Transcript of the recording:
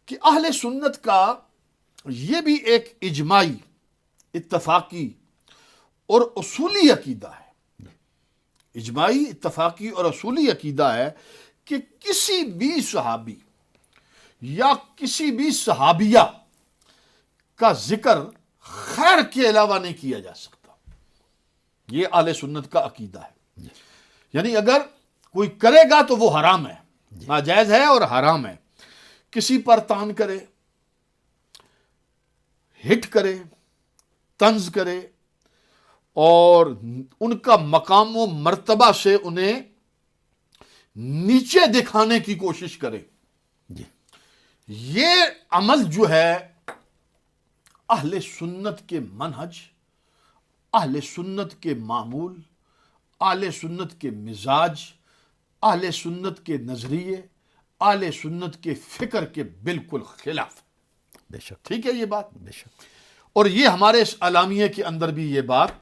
کہ اہل سنت کا یہ بھی ایک اجماعی، اتفاقی اور اصولی عقیدہ ہے، اجماعی، اتفاقی اور اصولی عقیدہ ہے کہ کسی بھی صحابی یا کسی بھی صحابیہ کا ذکر خیر کے علاوہ نہیں کیا جا سکتا. یہ اہل سنت کا عقیدہ ہے. یعنی اگر کوئی کرے گا تو وہ حرام ہے، ناجائز ہے اور حرام ہے. کسی پر طعن کرے، ہٹ کرے، طنز کرے اور ان کا مقام و مرتبہ سے انہیں نیچے دکھانے کی کوشش کرے، یہ عمل جو ہے اہل سنت کے منہج، اہل سنت کے معمول، اہل سنت کے مزاج، اہل سنت کے نظریے، اہل سنت کے فکر کے بالکل خلاف. بے شک. ٹھیک ہے یہ بات. بے شک. اور یہ ہمارے اس اعلامیے کے اندر بھی یہ بات